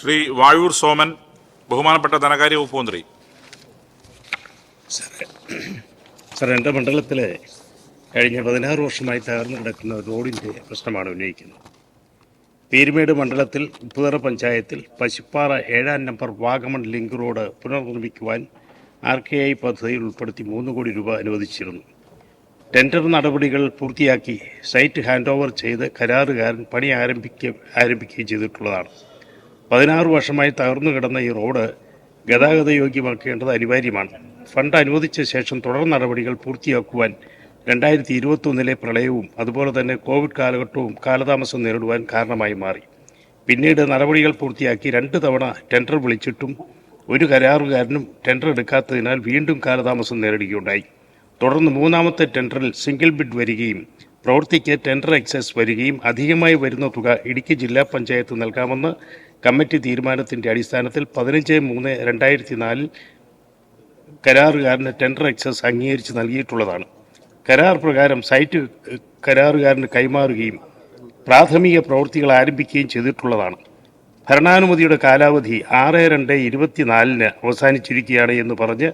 ശ്രീ വാഴൂർ സോമൻ, ബഹുമാനപ്പെട്ട ധനകാര്യ വകുപ്പ് മന്ത്രി. സാർ, എൻ്റെ മണ്ഡലത്തിലെ കഴിഞ്ഞ 16 വർഷമായി തകർന്നു കിടക്കുന്ന റോഡിൻ്റെ പ്രശ്നമാണ് ഉന്നയിക്കുന്നത്. പീരുമേട് മണ്ഡലത്തിൽ ഉപ്പുതറ പഞ്ചായത്തിൽ പശുപ്പാറ 7-ാം നമ്പർ വാഗമൺ ലിങ്ക് റോഡ് പുനർനിർമ്മിക്കുവാൻ RKI പദ്ധതിയിൽ ഉൾപ്പെടുത്തി 3 കോടി രൂപ അനുവദിച്ചിരുന്നു. ടെൻഡർ നടപടികൾ പൂർത്തിയാക്കി സൈറ്റ് ഹാൻഡ് ഓവർ ചെയ്ത് കരാറുകാരൻ പണി ആരംഭിക്കുകയും ചെയ്തിട്ടുള്ളതാണ്. 16 വർഷമായി തകർന്നു കിടന്ന ഈ റോഡ് ഗതാഗത യോഗ്യമാക്കേണ്ടത് അനിവാര്യമാണ്. ഫണ്ട് അനുവദിച്ച ശേഷം തുടർ നടപടികൾ പൂർത്തിയാക്കുവാൻ 2021 പ്രളയവും അതുപോലെ തന്നെ കോവിഡ് കാലഘട്ടവും കാലതാമസം നേരിടുവാൻ കാരണമായി മാറി. പിന്നീട് നടപടികൾ പൂർത്തിയാക്കി 2 തവണ ടെൻഡർ വിളിച്ചിട്ടും ഒരു കരാറുകാരനും ടെൻഡർ എടുക്കാത്തതിനാൽ വീണ്ടും കാലതാമസം നേരിടുകയുണ്ടായി. തുടർന്ന് 3ാമത്തെ ടെൻഡറിൽ സിംഗിൾ ബിഡ് വരികയും പ്രവൃത്തിക്ക് ടെൻഡർ എക്സസ് വരികയും അധികമായി വരുന്ന തുക ഇടുക്കി ജില്ലാ പഞ്ചായത്ത് നൽകാമെന്ന് കമ്മിറ്റി തീരുമാനത്തിൻ്റെ അടിസ്ഥാനത്തിൽ 15/3/2004 കരാറുകാരന് ടെൻഡർ എക്സസ് അംഗീകരിച്ച് നൽകിയിട്ടുള്ളതാണ്. കരാർ പ്രകാരം സൈറ്റ് കരാറുകാരന് കൈമാറുകയും പ്രാഥമിക പ്രവൃത്തികൾ ആരംഭിക്കുകയും ചെയ്തിട്ടുള്ളതാണ്. ഭരണാനുമതിയുടെ കാലാവധി 6/2/24 അവസാനിച്ചിരിക്കുകയാണ് എന്ന് പറഞ്ഞ്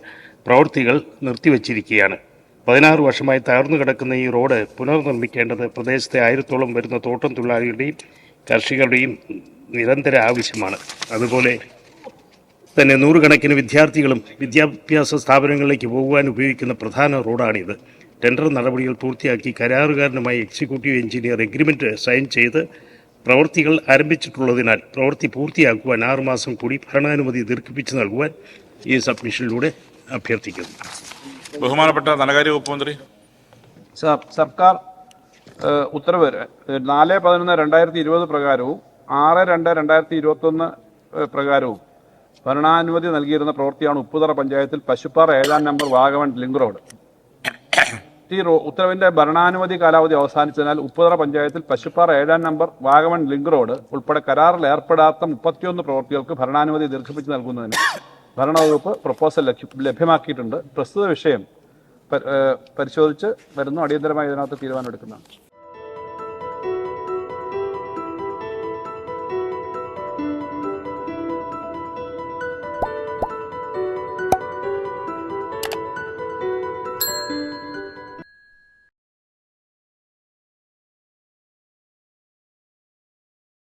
പ്രവൃത്തികൾ നിർത്തിവച്ചിരിക്കുകയാണ്. 16 വർഷമായി തകർന്നു കിടക്കുന്ന ഈ റോഡ് പുനർനിർമ്മിക്കേണ്ടത് പ്രദേശത്തെ 1000-ഓളം വരുന്ന തോട്ടം തൊഴിലാളികളുടെയും കർഷകരുടെയും നിരന്തര ആവശ്യമാണ്. അതുപോലെ തന്നെ നൂറുകണക്കിന് വിദ്യാർത്ഥികളും വിദ്യാഭ്യാസ സ്ഥാപനങ്ങളിലേക്ക് പോകുവാൻ ഉപയോഗിക്കുന്ന പ്രധാന റോഡാണിത്. ടെൻഡർ നടപടികൾ പൂർത്തിയാക്കി കരാറുകാരനുമായി എക്സിക്യൂട്ടീവ് എഞ്ചിനീയർ എഗ്രിമെൻറ്റ് സൈൻ ചെയ്ത് പ്രവൃത്തികൾ ആരംഭിച്ചിട്ടുള്ളതിനാൽ പ്രവൃത്തി പൂർത്തിയാക്കുവാൻ 6 മാസം കൂടി ഭരണാനുമതി ദീർഘിപ്പിച്ച് നൽകുവാൻ ഈ സബ്മിഷനിലൂടെ അഭ്യർത്ഥിക്കുന്നു. ബഹുമാനപ്പെട്ട ധനകാര്യ വകുപ്പ് മന്ത്രി. സർക്കാർ ഉത്തരവ് 4/11/2020 പ്രകാരവും 6/2/2021 പ്രകാരവും ഭരണാനുമതി നൽകിയിരുന്ന പ്രവൃത്തിയാണ് ഉപ്പുതറ പഞ്ചായത്തിൽ പശുപ്പാറ 7-ാം നമ്പർ വാഗമൺ ലിങ്ക് റോഡ്. ഈ ഉത്തരവിന്റെ ഭരണാനുമതി കാലാവധി അവസാനിച്ചതിനാൽ ഉപ്പുതറ പഞ്ചായത്തിൽ പശുപ്പാറ 7-ാം നമ്പർ വാഗമൺ ലിങ്ക് റോഡ് ഉൾപ്പെടെ കരാറിൽ ഏർപ്പെടാത്ത 31 പ്രവൃത്തികൾക്ക് ഭരണാനുമതി ദീർഘിപ്പിച്ച് നൽകുന്നതിന് ഭരണവകുപ്പ് പ്രപ്പോസൽ ലഭ്യമാക്കിയിട്ടുണ്ട്. പ്രസ്തുത വിഷയം പരിശോധിച്ച് വരുന്നു. അടിയന്തരമായി ഇതിനകത്ത് തീരുമാനമെടുക്കുന്നതാണ്.